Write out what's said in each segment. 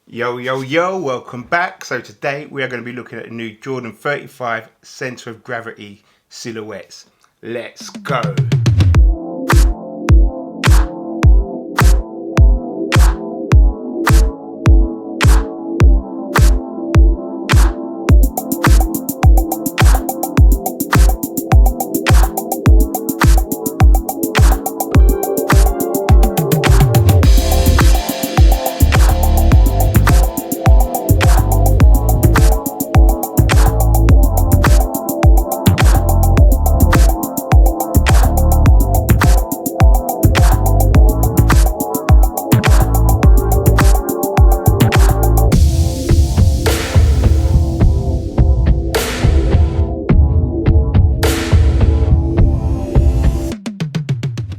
Yo, yo, yo, welcome back. So today we are going to be looking at the new Jordan 35 Center of Gravity silhouettes. Let's go.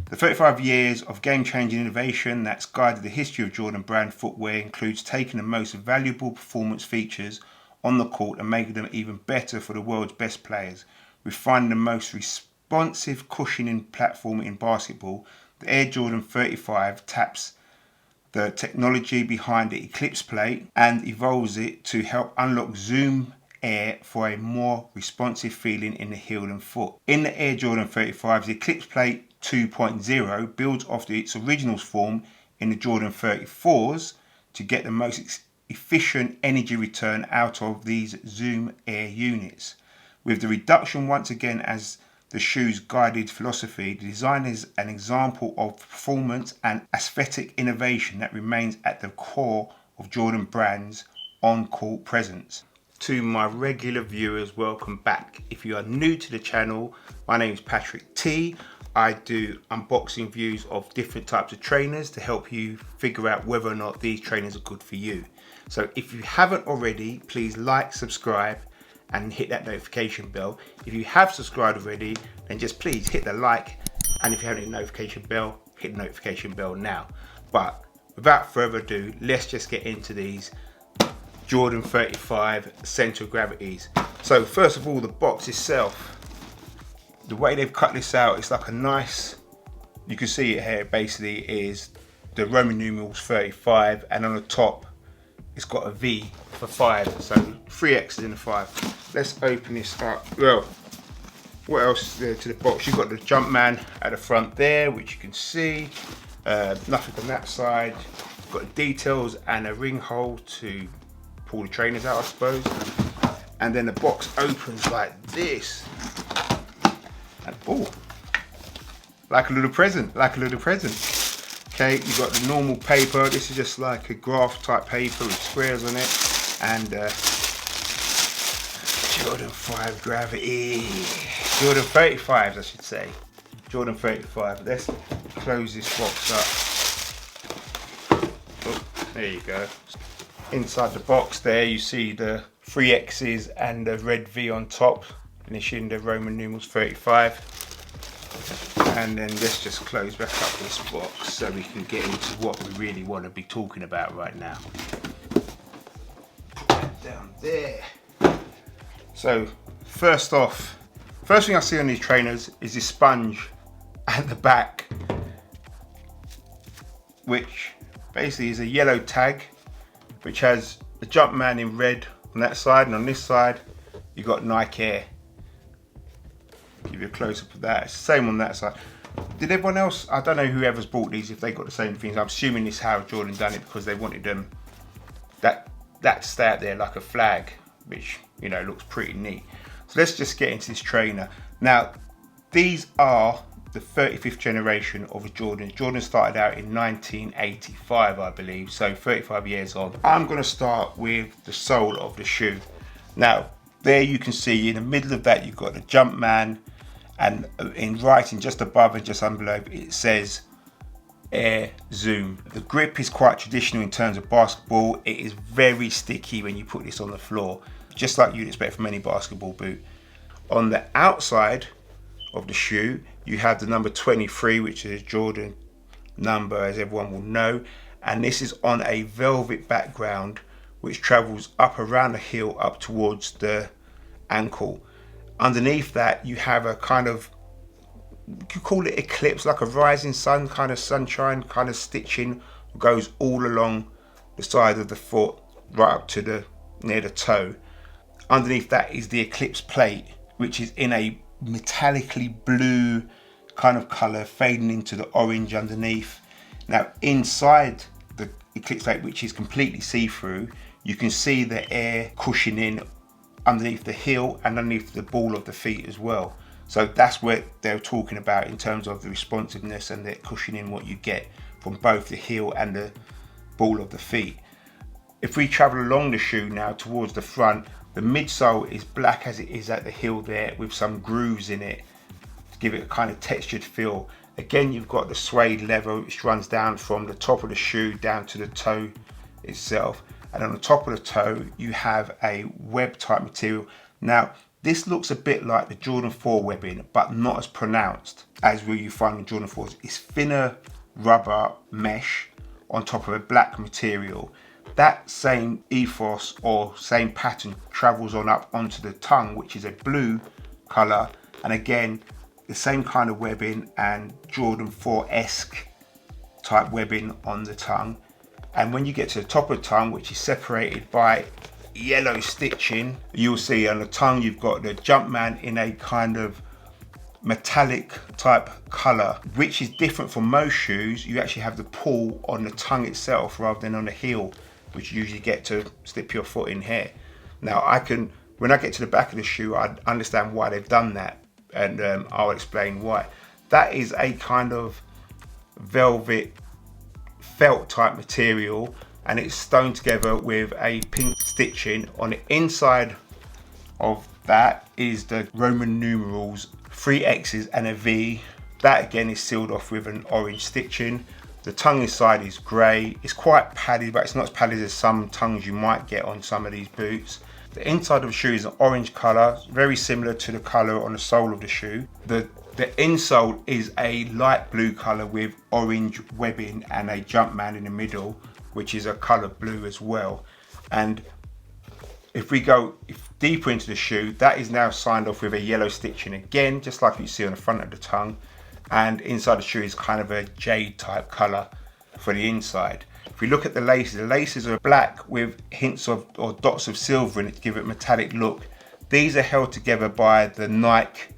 The 35 years of game-changing innovation that's guided the history of Jordan brand footwear includes taking the most valuable performance features on the court and making them even better for the world's best players. Refining the most responsive cushioning platform in basketball, the Air Jordan 35 taps the technology behind the Eclipse plate and evolves it to help unlock Zoom Air for a more responsive feeling in the heel and foot. In the Air Jordan 35, the Eclipse plate 2.0 builds off its original form in the Jordan 34s to get the most efficient energy return out of these Zoom Air units. With the reduction once again as the shoe's guided philosophy, the design is an example of performance and aesthetic innovation that remains at the core of Jordan brand's on-court presence. To my regular viewers, welcome back. If you are new to the channel, my name is Patrick T. I do unboxing views of different types of trainers to help you figure out whether or not these trainers are good for you. So if you haven't already, please like, subscribe and hit that notification bell. If you have subscribed already, then just please hit the like, and if you haven't hit the notification bell, hit the notification bell now. But without further ado, let's just get into these Jordan 35 Center of Gravities. So first of all, the box itself, the way they've cut this out, it's like a nice, you can see it here, basically is the Roman numerals 35, and on the top it's got a V for 5, so 3 X's in the 5. Let's open this up. Well, what else is there to the box? You've got the Jumpman at the front there, which you can see. Nothing on that side. You've got the details and a ring hole to pull the trainers out, I suppose. And then the box opens like this. And oh, like a little present, Okay, you've got the normal paper. This is just like a graph type paper with squares on it. And Jordan 5 Gravity. Jordan 35s, I should say. Jordan 35. Let's close this box up. Oh, there you go. Inside the box there, you see the 3 X's and the red V on top, finishing the Roman numerals 35. And then let's just close back up this box so we can get into what we really want to be talking about right now. Put that down there. So first off, first thing I see on these trainers is this sponge at the back, which basically is a yellow tag, which has the Jumpman in red on that side, and on this side you've got Nike Air. Give you a close up of that. It's the same on that side. Did everyone else, I don't know whoever's bought these, if they got the same things. I'm assuming this is how Jordan done it because they wanted them that to stay out there like a flag, which, you know, looks pretty neat. So let's just get into this trainer. Now, these are the 35th generation of a Jordan. Jordan started out in 1985, I believe, so 35 years on. I'm going to start with the sole of the shoe. Now, there you can see in the middle of that you've got the Jumpman, and in writing just above and just below it says Air Zoom. The grip is quite traditional in terms of basketball. It is very sticky when you put this on the floor, just like you'd expect from any basketball boot. On the outside of the shoe, you have the number 23, which is a Jordan number, as everyone will know, and this is on a velvet background which travels up around the heel up towards the ankle. Underneath that you have a kind of, you could call it eclipse, like a rising sun, kind of sunshine kind of stitching goes all along the side of the foot right up to the near the toe. Underneath that is the Eclipse plate, which is in a metallically blue kind of colour, fading into the orange underneath. Now inside the Eclipse plate, which is completely see-through, you can see the air cushioning underneath the heel and underneath the ball of the feet as well. So that's what they're talking about in terms of the responsiveness and the cushioning, what you get from both the heel and the ball of the feet. If we travel along the shoe now towards the front, the midsole is black as it is at the heel there, with some grooves in it to give it a kind of textured feel. Again, you've got the suede leather which runs down from the top of the shoe down to the toe itself. And on the top of the toe, you have a web type material. Now, this looks a bit like the Jordan 4 webbing, but not as pronounced as where you find in Jordan 4s. It's thinner rubber mesh on top of a black material. That same ethos or same pattern travels on up onto the tongue, which is a blue color. And again, the same kind of webbing and Jordan 4-esque type webbing on the tongue. And when you get to the top of the tongue, which is separated by yellow stitching, you'll see on the tongue you've got the Jumpman in a kind of metallic type color, which is different from most shoes. You actually have the pull on the tongue itself rather than on the heel, which you usually get to slip your foot in here. Now when I get to the back of the shoe, I understand why they've done that, and I'll explain why. That is a kind of velvet felt type material, and it's sewn together with a pink stitching. On the inside of that is the Roman numerals, 3 X's and a V. That again is sealed off with an orange stitching. The tongue inside is grey. It's quite padded, but it's not as padded as some tongues you might get on some of these boots. The inside of the shoe is an orange colour, very similar to the colour on the sole of the shoe. The insole is a light blue colour with orange webbing and a Jumpman in the middle, which is a colour blue as well. And if we go deeper into the shoe, that is now signed off with a yellow stitching again, just like you see on the front of the tongue. And inside the shoe is kind of a jade type colour for the inside. If we look at the laces are black with hints of or dots of silver in it to give it a metallic look. These are held together by the Nike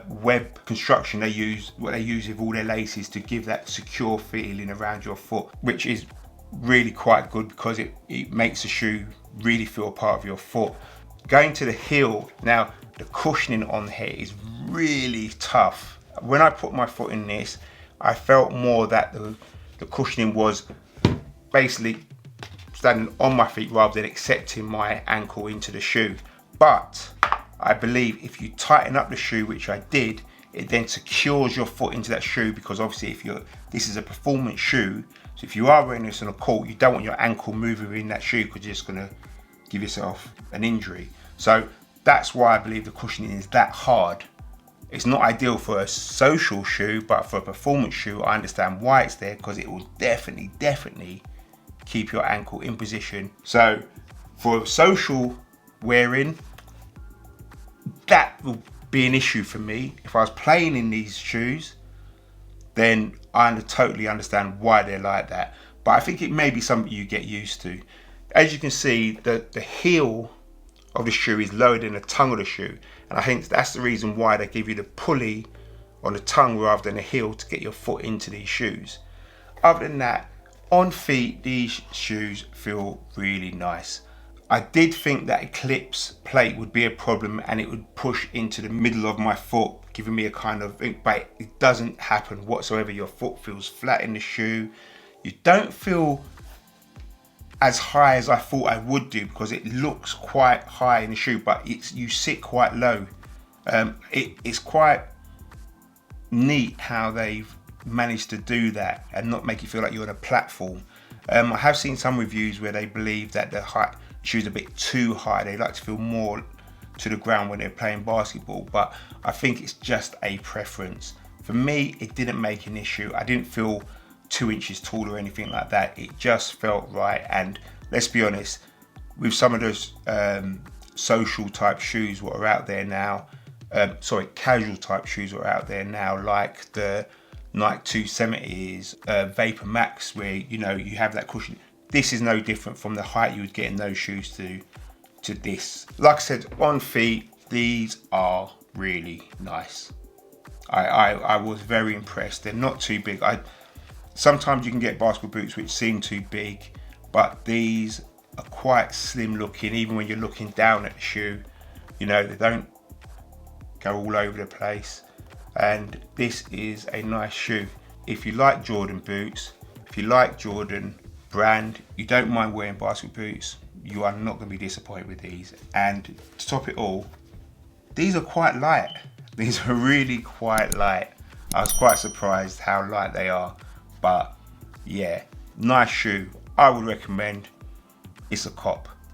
web construction they use, what they use with all their laces to give that secure feeling around your foot, which is really quite good because it makes the shoe really feel part of your foot. Going to the heel, now the cushioning on here is really tough. When I put my foot in this, I felt more that the cushioning was basically standing on my feet rather than accepting my ankle into the shoe. But I believe if you tighten up the shoe, which I did, it then secures your foot into that shoe, because obviously this is a performance shoe, so if you are wearing this on a court, you don't want your ankle moving in that shoe because you're just going to give yourself an injury. So that's why I believe the cushioning is that hard. It's not ideal for a social shoe, but for a performance shoe, I understand why it's there, because it will definitely keep your ankle in position. So for social wearing, that will be an issue for me. If I was playing in these shoes, then I totally understand why they're like that. But I think it may be something you get used to. As you can see, the heel of the shoe is lower than the tongue of the shoe, and I think that's the reason why they give you the pulley on the tongue rather than the heel to get your foot into these shoes. Other than that, on feet, these shoes feel really nice. I did think that Eclipse plate would be a problem and it would push into the middle of my foot, giving me a kind of, but it doesn't happen whatsoever. Your foot feels flat in the shoe. You don't feel as high as I thought I would do, because it looks quite high in the shoe, but you sit quite low. It's quite neat how they've managed to do that and not make you feel like you're on a platform. I have seen some reviews where they believe that the shoes are a bit too high. They like to feel more to the ground when they're playing basketball, but I think it's just a preference. For me, it didn't make an issue. I didn't feel 2 inches tall or anything like that. It just felt right. And let's be honest, with some of those social type shoes what are out there now, casual type shoes what are out there now, like the Nike 270s, Vapor Max, where you have that cushion, this is no different from the height you would get in those shoes to this. Like I said, on feet, these are really nice. I was very impressed. They're not too big. Sometimes you can get basketball boots which seem too big, but these are quite slim looking, even when you're looking down at the shoe. You know, they don't go all over the place. And this is a nice shoe. If you like Jordan boots, if you like Jordan brand, you don't mind wearing basketball boots, you are not going to be disappointed with these. And to top it all, these are quite light. These are really quite light. I was quite surprised how light they are. But yeah, nice shoe. I would recommend. It's a cop.